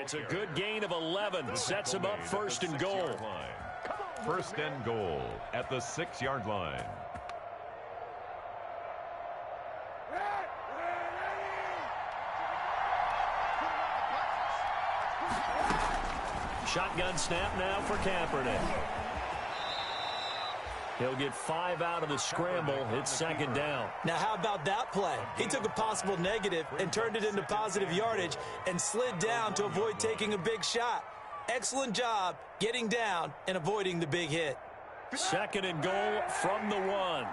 It's a good gain of 11. Sets him up first and goal. First and goal at the 6-yard line. Shotgun snap now for Kaepernick. He'll get 5 out of the scramble. It's second down. Now, how about that play? He took a possible negative and turned it into positive yardage and slid down to avoid taking a big shot. Excellent job getting down and avoiding the big hit. Second and goal from the 1.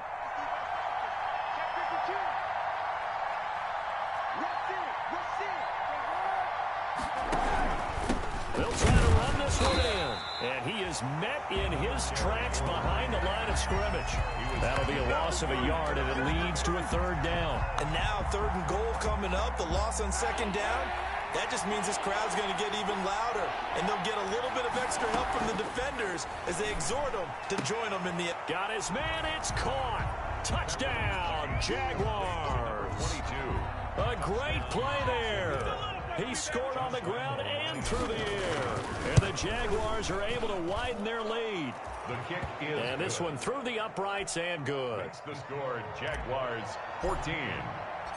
They'll try to run this one in. And he is met in his tracks behind the line of scrimmage. That'll be a loss of a yard, and it leads to a third down. And now third and goal coming up, the loss on second down. That just means this crowd's going to get even louder, and they'll get a little bit of extra help from the defenders as they exhort them to join them in the... Got his man, it's caught. Touchdown, Jaguars. 22. A great play there. He scored on the ground and through the air. And the Jaguars are able to widen their lead. The kick is and this one through the uprights and good. That's the score. Jaguars 14.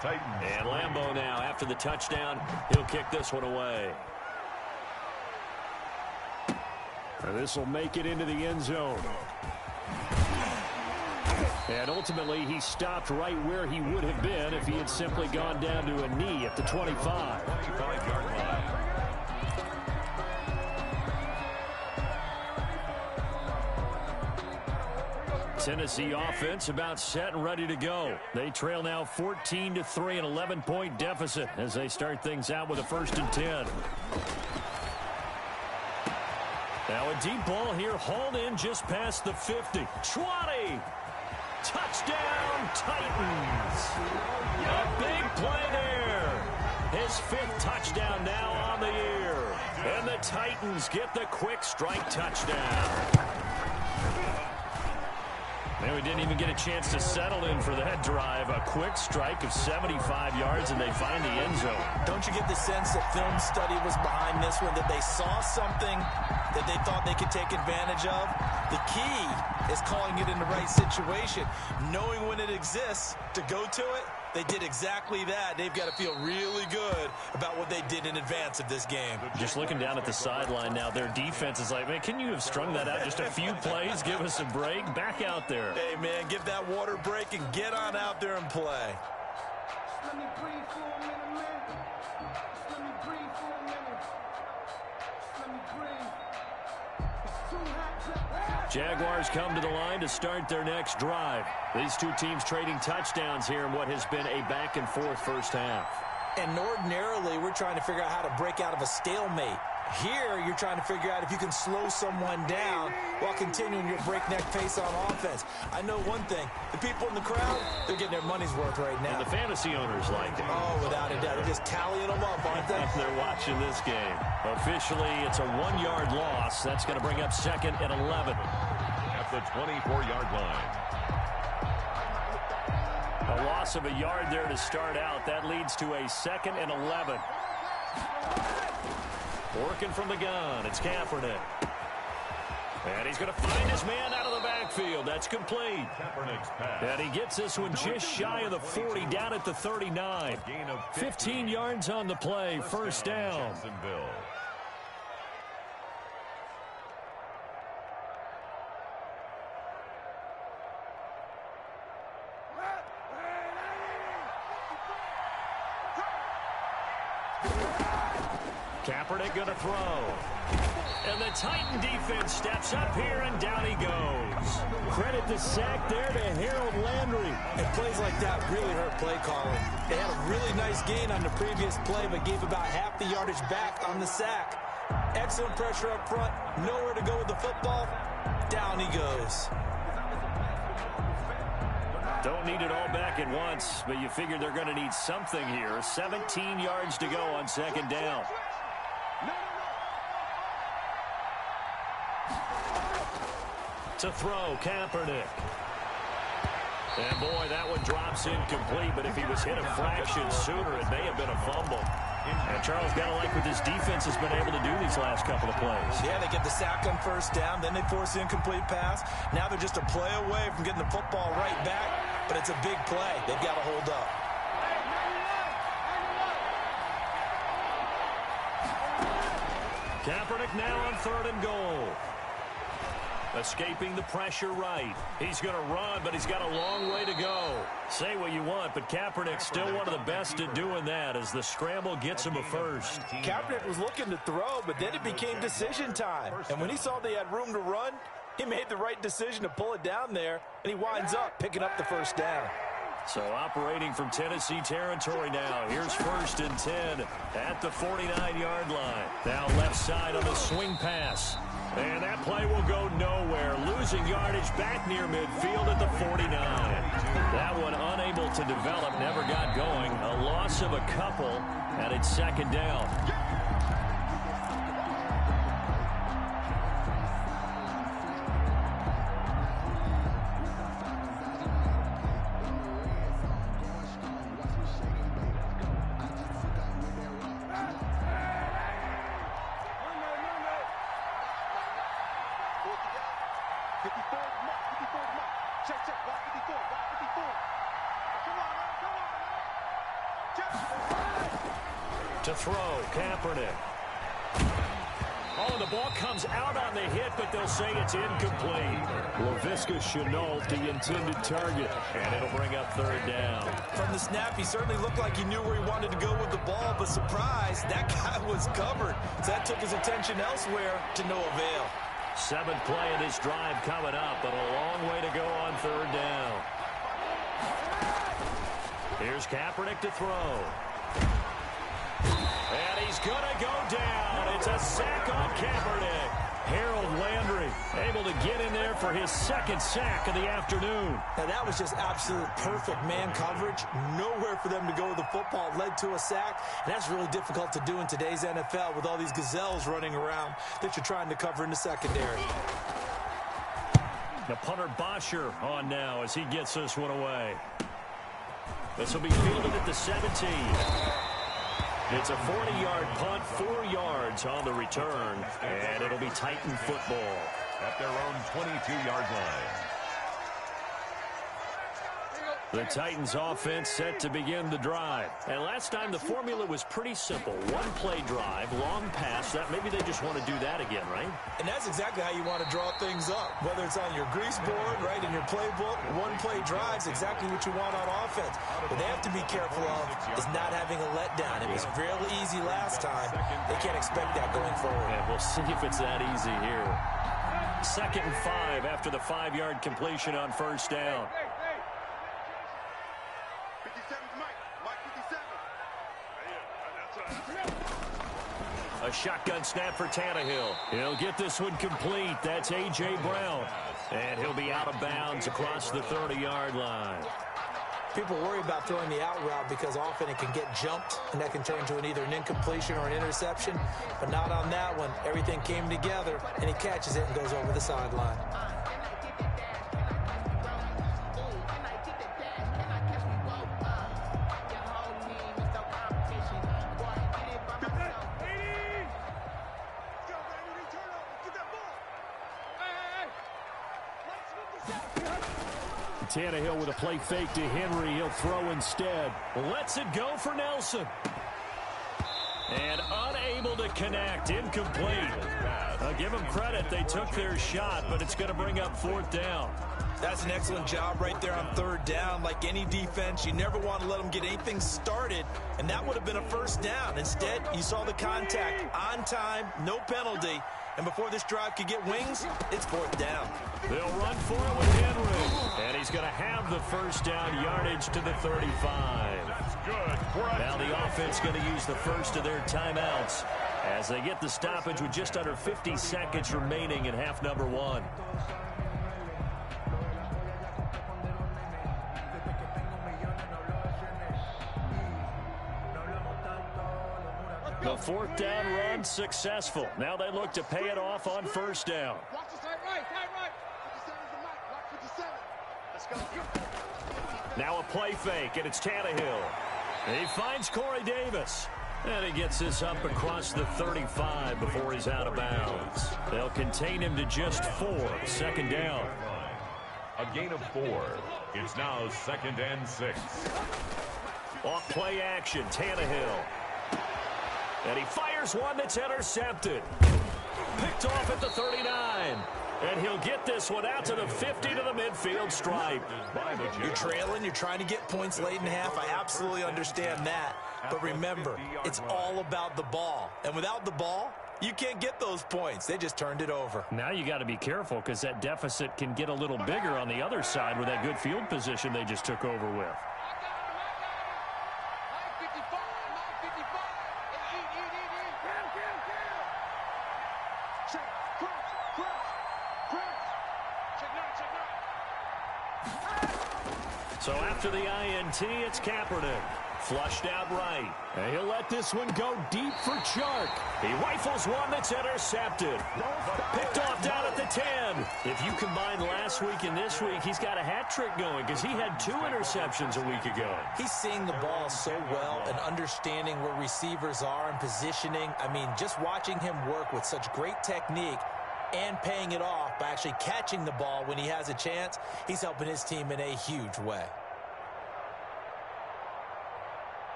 Titans. And Lambeau now, after the touchdown, he'll kick this one away. And this will make it into the end zone. And ultimately, he stopped right where he would have been if he had simply gone down to a knee at the 25. 25-yard line. Tennessee offense about set and ready to go. They trail now 14-3, an 11-point deficit as they start things out with a 1st and 10. Now a deep ball here, hauled in just past the 50. 20. Touchdown, Titans. A big play there. His 5th touchdown now on the year. And the Titans get the quick strike touchdown. Man, we didn't even get a chance to settle in for that drive. A quick strike of 75 yards, and they find the end zone. Don't you get the sense that film study was behind this one, that they saw something that they thought they could take advantage of? The key is calling it in the right situation, knowing when it exists to go to it. They did exactly that. They've got to feel really good about what they did in advance of this game. Just looking down at the sideline now, their defense is like, man, can you have strung that out just a few plays? Give us a break. Back out there. Hey, man, give that water break and get on out there and play. Let me breathe for a minute, man. Let me breathe for a minute. Let me breathe. It's too hot to... Jaguars come to the line to start their next drive. These two teams trading touchdowns here in what has been a back-and-forth first half. And ordinarily, we're trying to figure out how to break out of a stalemate. Here, you're trying to figure out if you can slow someone down while continuing your breakneck pace on offense. I know one thing. The people in the crowd, they're getting their money's worth right now. And the fantasy owners like it. Oh, without a doubt. They're just tallying them up, aren't they? They're watching this game. Officially, it's a 1-yard loss. That's going to bring up 2nd and 11. At the 24-yard line. A loss of a yard there to start out. That leads to a 2nd and 11. Working from the gun, it's Kaepernick. And he's going to find his man out of the backfield. That's complete. Kaepernick's pass. And he gets this one just shy of the 40, down at the 39. 15 yards on the play, first down. Kaepernick going to throw. And the Titan defense steps up here, and down he goes. Credit the sack there to Harold Landry. And plays like that really hurt play calling. They had a really nice gain on the previous play, but gave about half the yardage back on the sack. Excellent pressure up front. Nowhere to go with the football. Down he goes. Don't need it all back at once, but you figure they're going to need something here. 17 yards to go on second down. To throw, Kaepernick. And boy, that one drops incomplete, but if he was hit a fraction sooner, it may have been a fumble. And Charles, got to like what this defense has been able to do these last couple of plays. Yeah, they get the sack on first down, then they force the incomplete pass. Now they're just a play away from getting the football right back, but it's a big play. They've got to hold up. Kaepernick now on 3rd and goal. Escaping the pressure right. He's going to run, but he's got a long way to go. Say what you want, but Kaepernick's still one of the best at doing that as the scramble gets him a first. Kaepernick was looking to throw, but then it became decision time. And when he saw they had room to run, he made the right decision to pull it down there, and he winds up picking up the first down. So operating from Tennessee territory now. Here's 1st and 10 at the 49-yard line. Now left side on the swing pass. And that play will go nowhere. Losing yardage back near midfield at the 49. That one unable to develop, never got going. A loss of a couple, and it's 2nd down. To throw, Kaepernick. Oh, the ball comes out on the hit, but they'll say it's incomplete. Laviska Shenault, the intended target, and it'll bring up 3rd down. From the snap, he certainly looked like he knew where he wanted to go with the ball, but surprise, that guy was covered. So that took his attention elsewhere to no avail. 7th play of this drive coming up, but a long way to go on 3rd down. Here's Kaepernick to throw. And he's going to go down. It's a sack on Kaepernick. Harold Landry able to get in there for his 2nd sack of the afternoon. Now, that was just absolute perfect man coverage. Nowhere for them to go with the football. Led to a sack. And that's really difficult to do in today's NFL with all these gazelles running around that you're trying to cover in the secondary. The punter Bosher on now as he gets this one away. This will be fielded at the 17. It's a 40-yard punt, 4 yards on the return, and it'll be Titan football at their own 22-yard line. The Titans offense set to begin the drive. And last time the formula was pretty simple. 1-play drive, long pass. That maybe they just want to do that again, right? And that's exactly how you want to draw things up. Whether it's on your grease board, right, in your playbook, 1-play drive's exactly what you want on offense. What they have to be careful of is not having a letdown. It was fairly easy last time. They can't expect that going forward. And we'll see if it's that easy here. 2nd and 5 after the 5-yard completion on 1st down. A shotgun snap for Tannehill. He'll get this one complete. That's A.J. Brown. And he'll be out of bounds across the 30-yard line. People worry about throwing the out route because often it can get jumped, and that can turn into either an incompletion or an interception. But not on that one. Everything came together, and he catches it and goes over the sideline. Tannehill with a play fake to Henry. He'll throw instead. Lets it go for Nelson. And unable to connect. Incomplete. I'll give them credit. They took their shot, but it's going to bring up 4th down. That's an excellent job right there on 3rd down. Like any defense, you never want to let them get anything started, and that would have been a 1st down. Instead, you saw the contact on time, no penalty, and before this drive could get wings, it's 4th down. They'll run for it with Henry, and he's going to have the 1st down yardage to the 35. That's good. Now the offense going to use the first of their timeouts as they get the stoppage with just under 50 seconds remaining in half number 1. The 4th down run successful. Now they look to pay it off on 1st down. Watch the side right, side right. 57's the mic, watch 57. Let's go. Now a play fake, and it's Tannehill. He finds Corey Davis. And he gets this up across the 35 before he's out of bounds. They'll contain him to just 4. Second down. A gain of 4. It's now 2nd and 6. Off play action, Tannehill. And he fires one that's intercepted. Picked off at the 39. And he'll get this one out to the 50 to the midfield stripe. You're trailing. You're trying to get points late in half. I absolutely understand that. But remember, it's all about the ball. And without the ball, you can't get those points. They just turned it over. Now you got to be careful because that deficit can get a little bigger on the other side with that good field position they just took over with. So after the INT, it's Kaepernick. Flushed out right. And he'll let this one go deep for Chark. He rifles one that's intercepted. Picked off down at the 10. If you combine last week and this week, he's got a hat trick going because he had 2 interceptions a week ago. He's seeing the ball so well and understanding where receivers are and positioning. I mean, just watching him work with such great technique and paying it off by actually catching the ball when he has a chance, he's helping his team in a huge way.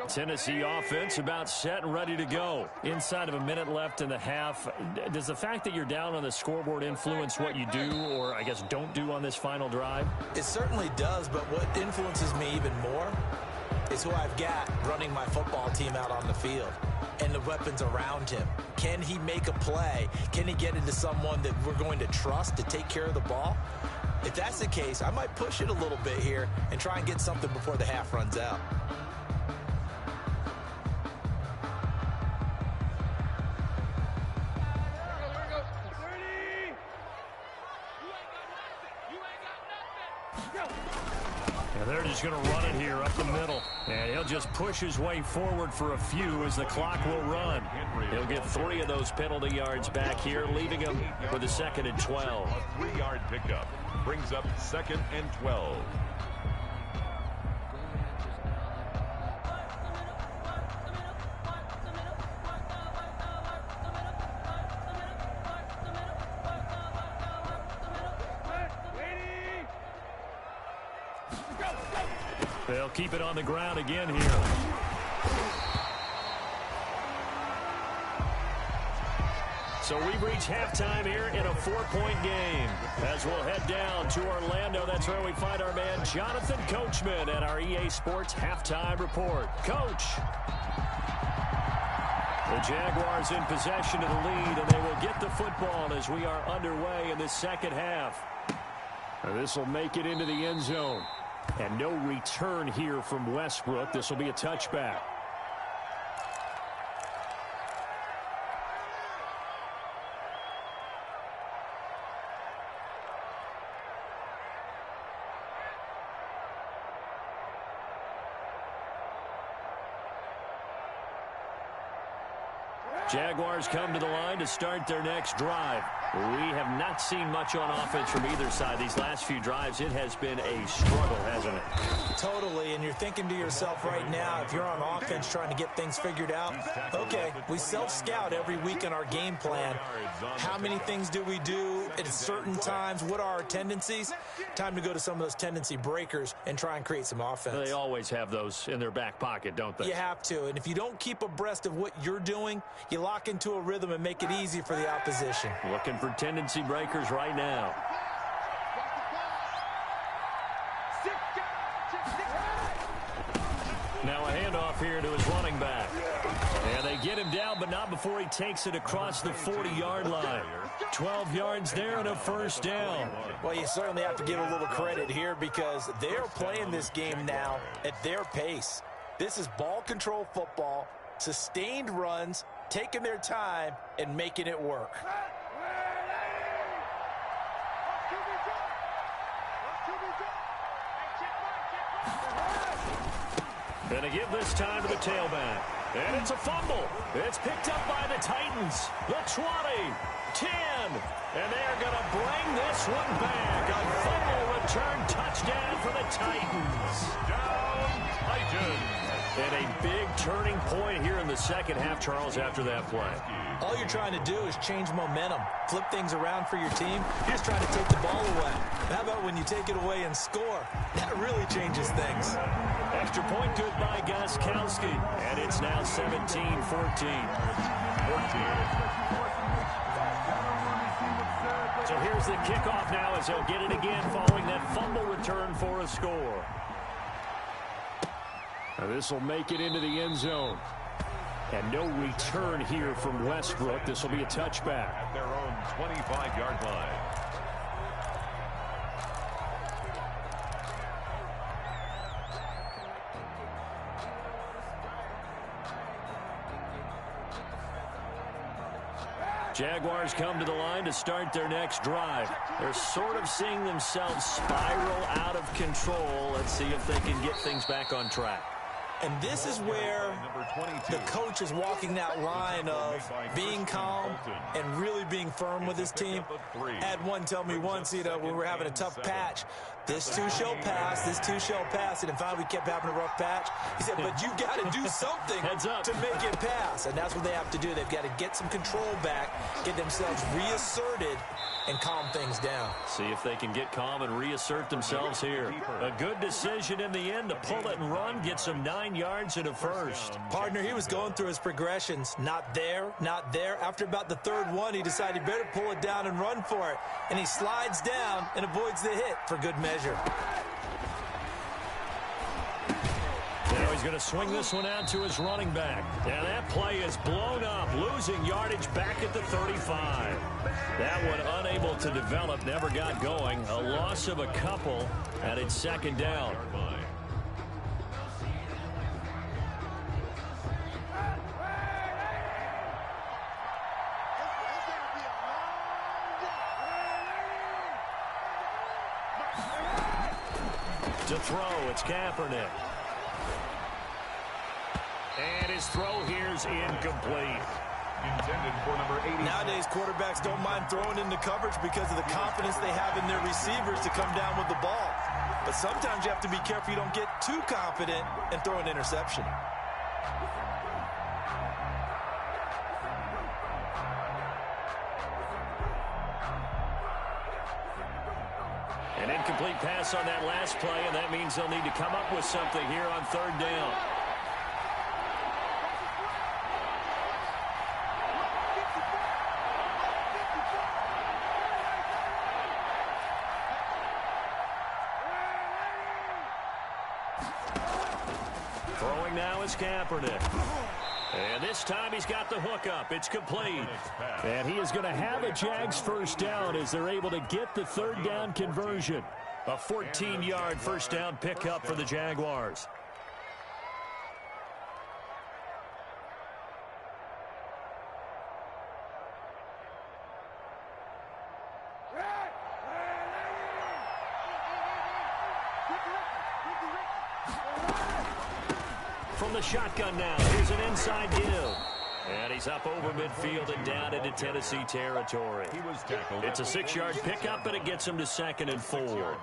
Tennessee offense about set and ready to go. Inside of a minute left in the half. Does the fact that you're down on the scoreboard influence what you do or, I guess, don't do on this final drive? It certainly does, but what influences me even more is who I've got running my football team out on the field and the weapons around him. Can he make a play? Can he get into someone that we're going to trust to take care of the ball? If that's the case, I might push it a little bit here and try and get something before the half runs out. They're just going to run it here up the middle. And he'll just push his way forward for a few as the clock will run. He'll get 3 of those penalty yards back here, leaving him with a 2nd and 12. A 3-yard pickup brings up 2nd and 12. They'll keep it on the ground again here. So we've reached halftime here in a 4-point game. As we'll head down to Orlando, that's where we find our man Jonathan Coachman at our EA Sports Halftime Report. Coach. The Jaguars in possession of the lead, and they will get the football as we are underway in this second half. This will make it into the end zone. And no return here from Westbrook. This will be a touchback. Jaguars come to the line to start their next drive. We have not seen much on offense from either side. These last few drives, it has been a struggle, hasn't it? Totally, and you're thinking to yourself right now, if you're on offense trying to get things figured out, okay, we self-scout every week in our game plan. How many things do we do at certain times? What are our tendencies? Time to go to some of those tendency breakers and try and create some offense. They always have those in their back pocket, don't they? You have to, and if you don't keep abreast of what you're doing, you lock into a rhythm and make it easy for the opposition. Looking for tendency breakers right now. Now a handoff here to his running back. And they get him down, but not before he takes it across the 40-yard line. 12 yards there and a first down. Well, you certainly have to give a little credit here because they're playing this game now at their pace. This is ball control football, sustained runs, taking their time and making it work. Going to give this time to the tailback. And it's a fumble. It's picked up by the Titans. The 20, 10, and they're going to bring this one back. A fumble return touchdown for the Titans. Down, Titans. And a big turning point here in the second half, Charles, after that play. All you're trying to do is change momentum, flip things around for your team. You're just trying to take the ball away. How about when you take it away and score? That really changes things. Extra point good by Gostkowski. And it's now 17-14. So here's the kickoff now as they'll get it again following that fumble return for a score. Now this will make it into the end zone. And no return here from Westbrook. This will be a touchback. At their own 25-yard line. Jaguars come to the line to start their next drive. They're sort of seeing themselves spiral out of control. Let's see if they can get things back on track. And this is where the coach is walking that line of being calm and really being firm with his team. I had one tell me once, when we were having a tough patch, this too shall pass, this too shall pass. And finally we kept having a rough patch. He said, but you got to do something to make it pass. And that's what they have to do. They've got to get some control back, get themselves reasserted, and calm things down. See if they can get calm and reassert themselves here. A good decision in the end to pull it and run, get some 9 yards in a first. Partner, he was going through his progressions. Not there, not there. After about the third one, he decided he better pull it down and run for it. And he slides down and avoids the hit for good measure. Now he's going to swing this one out to his running back. Now that play is blown up, losing yardage back at the 35. That one unable to develop, never got going. A loss of a couple, and it's second down. To throw, it's Kaepernick. And his throw here's incomplete. Intended for number 80. Nowadays, quarterbacks don't mind throwing into coverage because of the confidence they have in their receivers to come down with the ball. But sometimes you have to be careful you don't get too confident and throw an interception. An incomplete pass on that last play, and that means they'll need to come up with something here on third down. Throwing now is Kaepernick. And this time he's got the hook up. It's complete. And he is going to have a Jags first down as they're able to get the third down conversion. A 14-yard first down pickup for the Jaguars. From the shotgun now, here's an inside give. And he's up over midfield and down into Tennessee territory. It's a 6-yard pickup, and it gets him to 2nd and 4.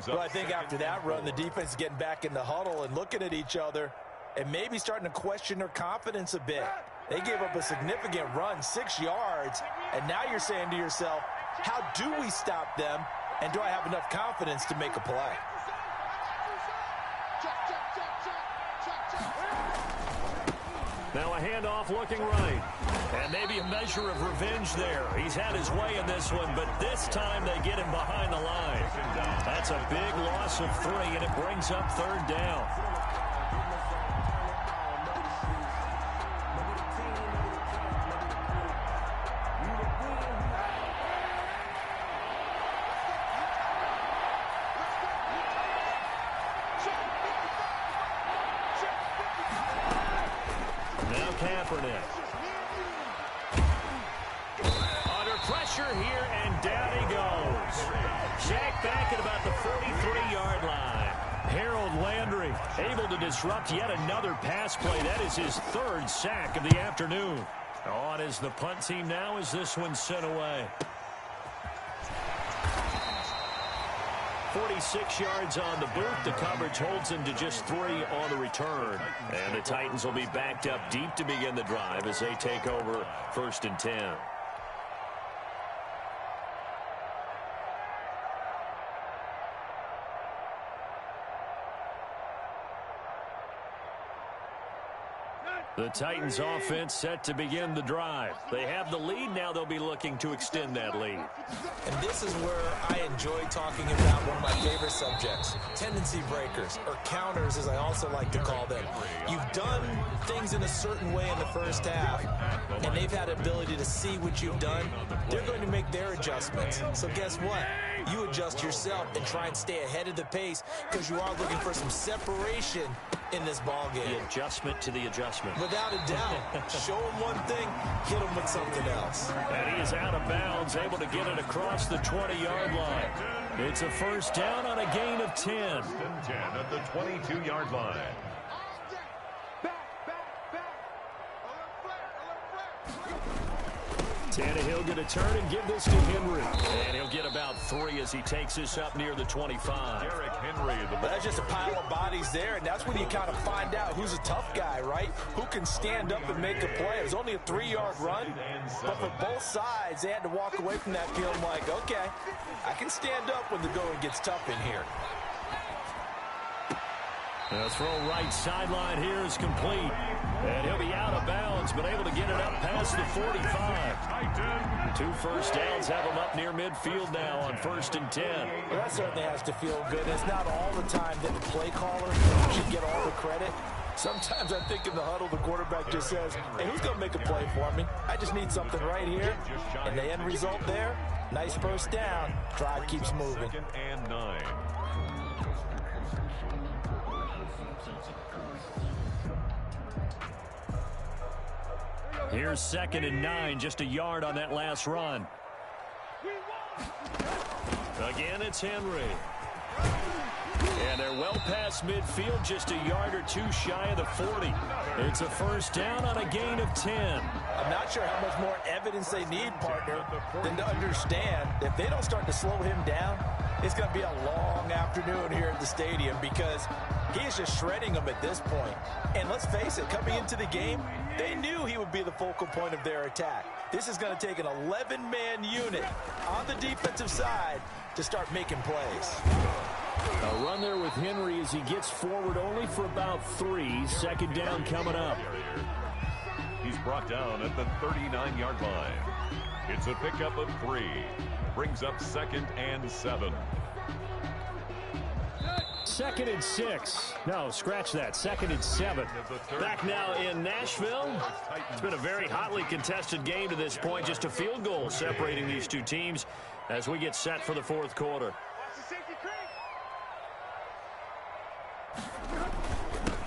Well, I think after that run, the defense is getting back in the huddle and looking at each other and maybe starting to question their confidence a bit. They gave up a significant run, 6 yards, and now you're saying to yourself, how do we stop them, and do I have enough confidence to make a play? Now a handoff looking right. And maybe a measure of revenge there. He's had his way in this one, but this time they get him behind the line. That's a big loss of 3, and it brings up third down. Kaepernick. Under pressure here, and down he goes. Sacked back at about the 43-yard line. Harold Landry able to disrupt yet another pass play. That is his third sack of the afternoon. On is the punt team now as this one's sent away. 46 yards on the boot. The coverage holds him to just 3 on the return. And the Titans will be backed up deep to begin the drive as they take over 1st and 10. The Titans offense set to begin the drive. They have the lead. Now they'll be looking to extend that lead. And this is where I enjoy talking about one of my favorite subjects, tendency breakers, or counters as I also like to call them. You've done things in a certain way in the first half, and they've had the ability to see what you've done. They're going to make their adjustments. So guess what? You adjust yourself and try and stay ahead of the pace because you are looking for some separation in this ball game. The adjustment to the adjustment. Without a doubt. Show him one thing, hit him with something else. And he is out of bounds, able to get it across the 20-yard line. It's a first down on a gain of 10. 10 at the 22-yard line. Tannehill going to turn and give this to Henry. And he'll get about 3 as he takes this up near the 25. Derrick Henry. That's just a pile of bodies there, and that's when you kind of find out who's a tough guy, right? Who can stand up and make a play. It was only a 3-yard run, but for both sides, they had to walk away from that field like, okay, I can stand up when the going gets tough in here. The throw right sideline here is complete. And he'll be out of bounds, but able to get it up past the 45. 2 first downs have him up near midfield now on 1st and 10. Well, that certainly has to feel good. It's not all the time that the play caller should get all the credit. Sometimes I think in the huddle, the quarterback just says, hey, who's going to make a play for me? I just need something right here. And the end result there, nice first down. Drive keeps moving. 2nd and 9. Here's 2nd and 9, just a yard on that last run. Again, it's Henry. And they're well past midfield, just a yard or 2 shy of the 40. It's a first down on a gain of 10. I'm not sure how much more evidence they need, partner, than to understand if they don't start to slow him down, it's going to be a long afternoon here at the stadium because he is just shredding them at this point. And let's face it, coming into the game, they knew he would be the focal point of their attack. This is going to take an 11-man unit on the defensive side to start making plays. A run there with Henry as he gets forward only for about 3. 2nd down coming up. He's brought down at the 39-yard line. It's a pickup of 3. Brings up 2nd and 7. 2nd and 6. No, scratch that. 2nd and 7. Back now in Nashville. It's been a very hotly contested game to this point. Just a field goal separating these two teams as we get set for the 4th quarter.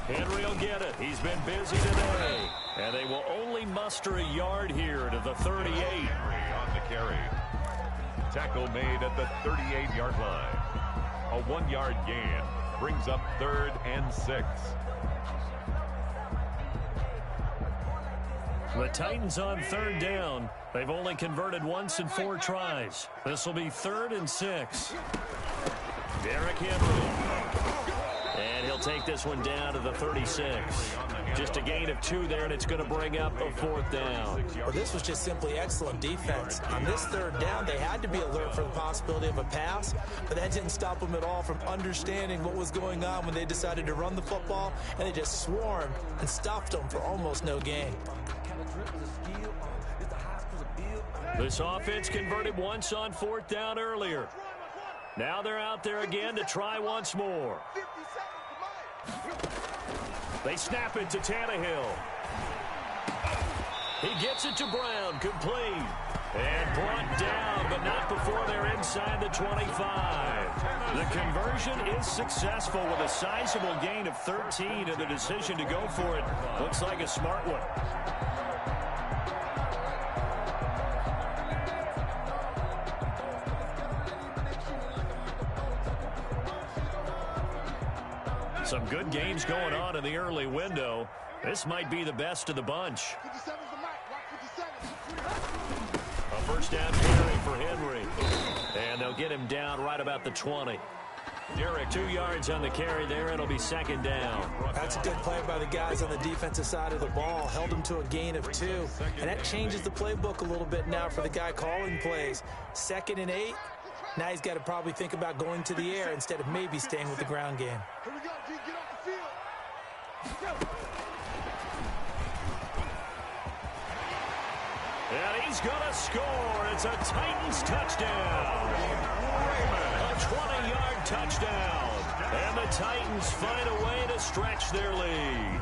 Henry will get it. He's been busy today. And they will only muster a yard here to the 38. Henry on the carry. Tackle made at the 38-yard line. A 1-yard gain. Brings up 3rd and 6. The Titans on 3rd down. They've only converted once in 4 tries. This will be 3rd and 6. Derrick Henry. And he'll take this one down to the 36. Just a gain of 2 there, and it's going to bring up a 4th down. Well, this was just simply excellent defense. On this 3rd down, they had to be alert for the possibility of a pass, but that didn't stop them at all from understanding what was going on when they decided to run the football, and they just swarmed and stopped them for almost no gain. This offense converted once on 4th down earlier. Now they're out there again to try once more. They snap it to Tannehill. He gets it to Brown, complete. And brought down, but not before they're inside the 25. The conversion is successful with a sizable gain of 13, and the decision to go for it looks like a smart one. Some good games going on in the early window. This might be the best of the bunch. A first down carry for Henry. And they'll get him down right about the 20. Derek, 2 yards on the carry there. It'll be second down. That's a good play by the guys on the defensive side of the ball. Held them to a gain of 2. And that changes the playbook a little bit now for the guy calling plays. 2nd and 8. Now he's got to probably think about going to the air instead of maybe staying with the ground game. Here we go, G, get off the field. And he's going to score. It's a Titans touchdown. A 20-yard touchdown. And the Titans find a way to stretch their lead.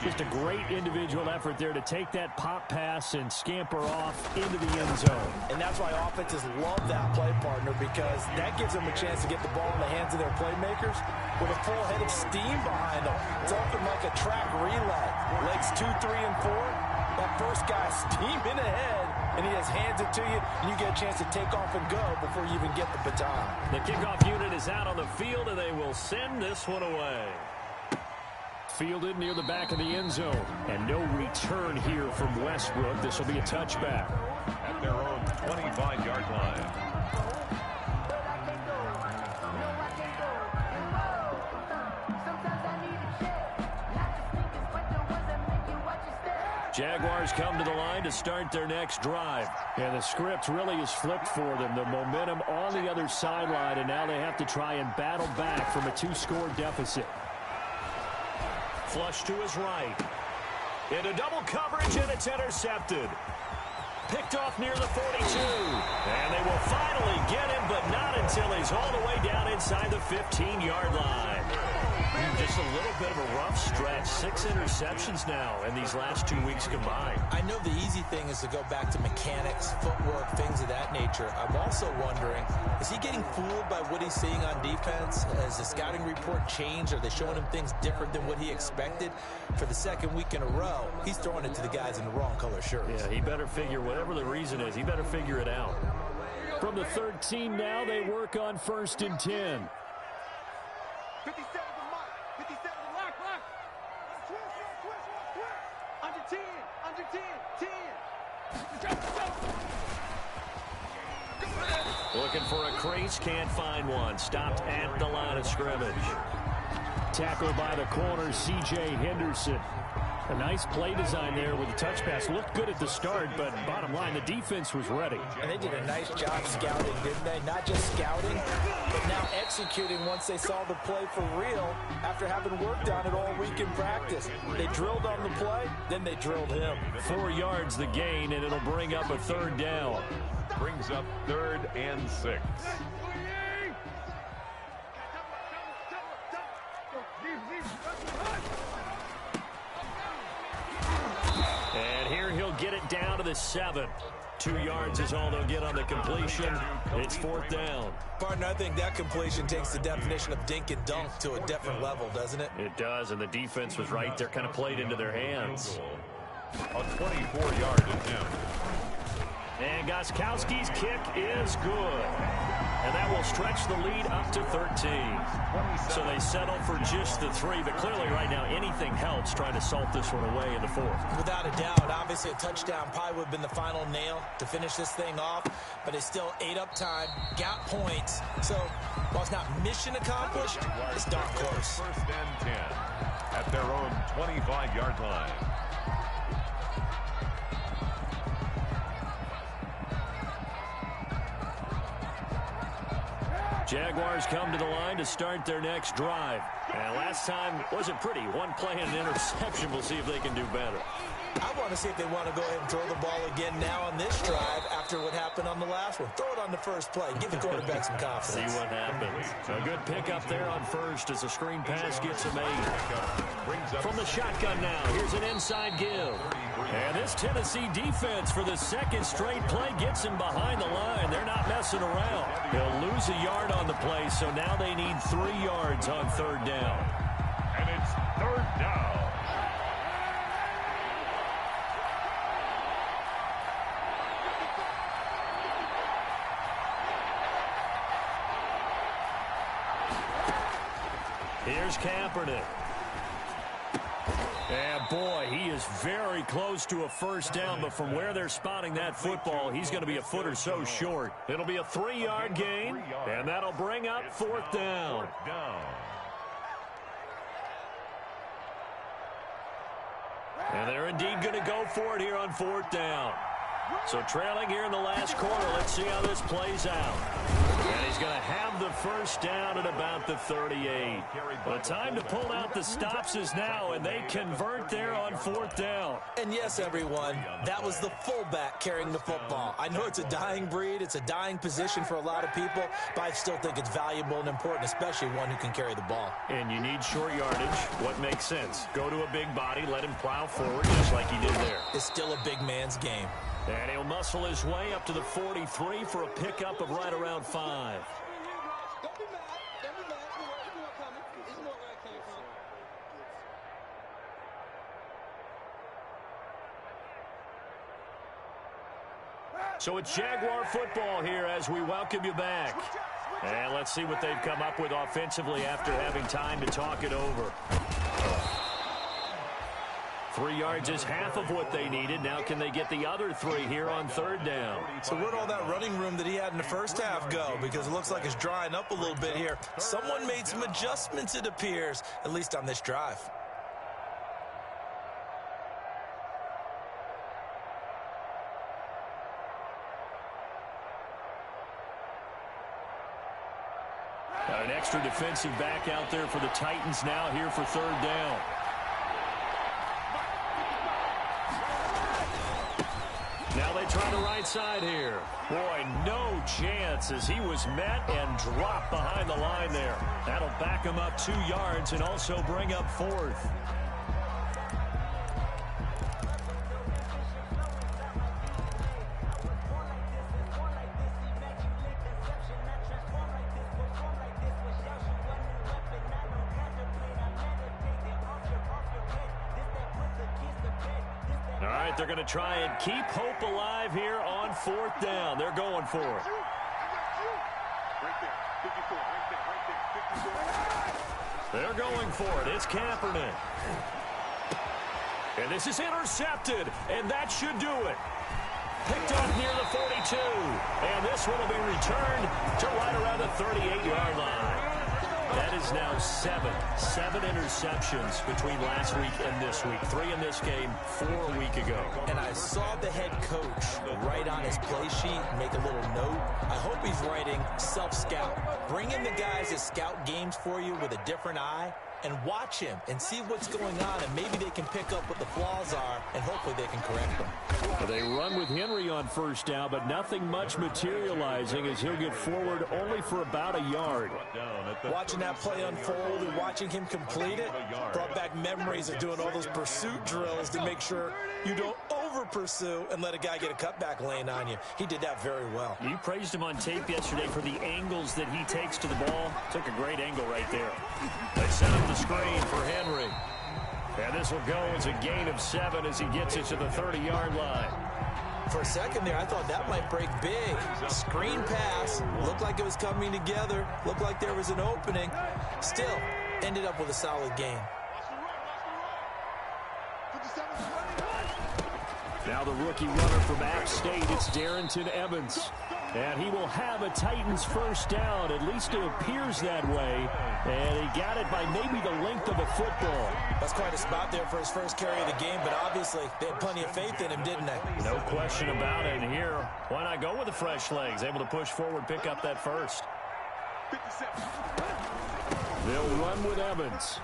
Just a great individual effort there to take that pop pass and scamper off into the end zone. And that's why offenses love that play partner, because that gives them a chance to get the ball in the hands of their playmakers with a full head of steam behind them. It's often like a track relay. Legs 2, 3, and 4. That first guy steaming ahead, and he just hands it to you, and you get a chance to take off and go before you even get the baton. The kickoff unit is out on the field, and they will send this one away. Fielded near the back of the end zone. And no return here from Westbrook. This will be a touchback. At their own 25-yard line. Jaguars come to the line to start their next drive. Yeah, the script really is flipped for them. The momentum on the other sideline, and now they have to try and battle back from a 2-score deficit. Flush to his right. Into double coverage, and it's intercepted. Picked off near the 42. And they will finally get him, but not until he's all the way down inside the 15-yard line. Just a little bit of a rough stretch. 6 interceptions now in these last 2 weeks combined. I know the easy thing is to go back to mechanics, footwork, things of that nature. I'm also wondering, is he getting fooled by what he's seeing on defense? Has the scouting report changed? Are they showing him things different than what he expected? For the 2nd week in a row, he's throwing it to the guys in the wrong color shirts. Yeah, he better figure, whatever the reason is, he better figure it out. From the 13 now, they work on 1st and 10. 57 to Mike. 57 to lock. Switch. Under 10. Looking for a crease, can't find one. Stopped at the line of scrimmage. Tackled by the corner, C.J. Henderson. A nice play design there with the touch pass. Looked good at the start, but bottom line, the defense was ready. And they did a nice job scouting, didn't they? Not just scouting, but now executing once they saw the play for real after having worked on it all week in practice. They drilled on the play, then they drilled him. 4 yards the gain, and it'll bring up a 3rd down. Brings up 3rd and 6. And here he'll get it down to the 7. 2 yards is all they'll get on the completion. It's 4th down. Partner, I think that completion takes the definition of dink and dunk to a different level, doesn't it? It does, and the defense was right there, kind of played into their hands. A 24-yard attempt. And Gostkowski's kick is good. And that will stretch the lead up to 13. So they settle for just the 3, but clearly right now anything helps trying to salt this one away in the 4th. Without a doubt, obviously a touchdown probably would have been the final nail to finish this thing off, but it's still ate up time, got points. So while it's not mission accomplished, it's darn close. 1st and 10 at their own 25-yard line. Jaguars come to the line to start their next drive. And last time wasn't pretty. 1 play and an interception. We'll see if they can do better. I want to see if they want to go ahead and throw the ball again now on this drive after what happened on the last one. Throw it on the first play. Give the quarterback some confidence. See what happens. A good pickup there on 1st as the screen pass gets a made. From the shotgun now, here's an inside give. And this Tennessee defense for the 2nd straight play gets him behind the line. They're not messing around. He'll lose a yard on the play, so now they need 3 yards on 3rd down. And it's 3rd down. Here's Here's Kaepernick. And boy, he is very close to a first down, but from where they're spotting that football, he's going to be a foot or so short. It'll be a 3-yard gain, and that'll bring up 4th down. And they're indeed going to go for it here on 4th down. So trailing here in the last quarter, let's see how this plays out. And he's going to have the first down at about the 38. The time to pull out the stops is now, and they convert there on 4th down. And yes, everyone, that was the fullback carrying the football. I know it's a dying breed, it's a dying position for a lot of people, but I still think it's valuable and important, especially one who can carry the ball. And you need short yardage. What makes sense? Go to a big body, let him plow forward just like he did there. It's still a big man's game. And he'll muscle his way up to the 43 for a pickup of right around 5. So it's Jaguar football here as we welcome you back. And let's see what they've come up with offensively after having time to talk it over. 3 yards is half of what they needed. Now can they get the other 3 here on 3rd down? So where'd all that running room that he had in the first half go? Because it looks like it's drying up a little bit here. Someone made some adjustments, it appears, at least on this drive. Got an extra defensive back out there for the Titans now here for 3rd down. Now they try the right side here. Boy, no chance as he was met and dropped behind the line there. That'll back him up 2 yards and also bring up 4th. They're going to try and keep hope alive here on 4th down. They're going for it. They're going for it. It's Kaepernick. And this is intercepted, and that should do it. Picked up near the 42. And this one will be returned to right around the 38-yard line. That is now 7 interceptions between last week and this week. 3 in this game, 4 a week ago. And I saw the head coach write on his play sheet, make a little note. I hope he's writing self-scout. Bring in the guys that scout games for you with a different eye and watch him and see what's going on, and maybe they can pick up what the flaws are, and hopefully they can correct them. They run with Henry on 1st down, but nothing much materializing as he'll get forward only for about a yard. Watching that play unfold and watching him complete it brought back memories of doing all those pursuit drills to make sure you don't over-pursue and let a guy get a cutback lane on you. He did that very well. You praised him on tape yesterday for the angles that he takes to the ball. Took a great angle right there. They set up the screen for Henry. And this will go as a gain of 7 as he gets it to the 30-yard line. For a second there, I thought that might break big. Screen pass. Looked like it was coming together. Looked like there was an opening. Still, ended up with a solid gain. Now the rookie runner from App State, it's Darrington Evans. And he will have a Titans first down. At least it appears that way. And he got it by maybe the length of a football. That's quite a spot there for his first carry of the game, but obviously they had plenty of faith in him, didn't they? No question about it. And here, why not go with the fresh legs? Able to push forward, pick up that first. They'll run with Evans.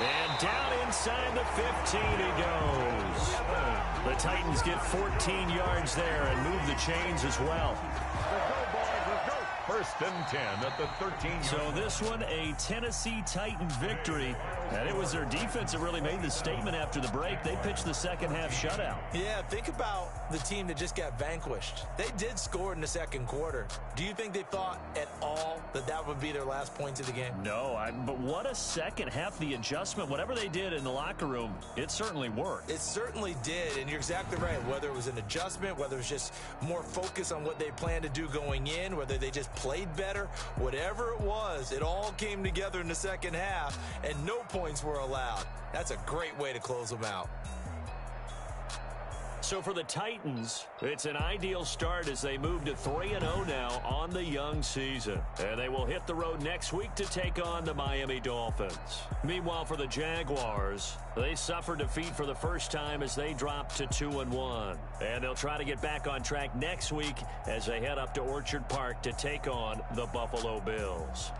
And down inside the 15 he goes. The Titans get 14 yards there and move the chains as well. 1st and 10 at the 13. So this one, a Tennessee Titan victory. And it was their defense that really made the statement after the break. They pitched the second half shutout. Yeah, think about the team that just got vanquished. They did score in the second quarter. Do you think they thought at all that that would be their last points of the game? No, but what a second half. The adjustment, whatever they did in the locker room, it certainly worked. It certainly did, and you're exactly right. Whether it was an adjustment, whether it was just more focus on what they planned to do going in, whether they just played better, whatever it was, it all came together in the second half, and no points were allowed. That's a great way to close them out. So for the Titans, it's an ideal start as they move to 3-0 now on the young season. And they will hit the road next week to take on the Miami Dolphins. Meanwhile, for the Jaguars, they suffered defeat for the first time as they dropped to 2-1. And they'll try to get back on track next week as they head up to Orchard Park to take on the Buffalo Bills.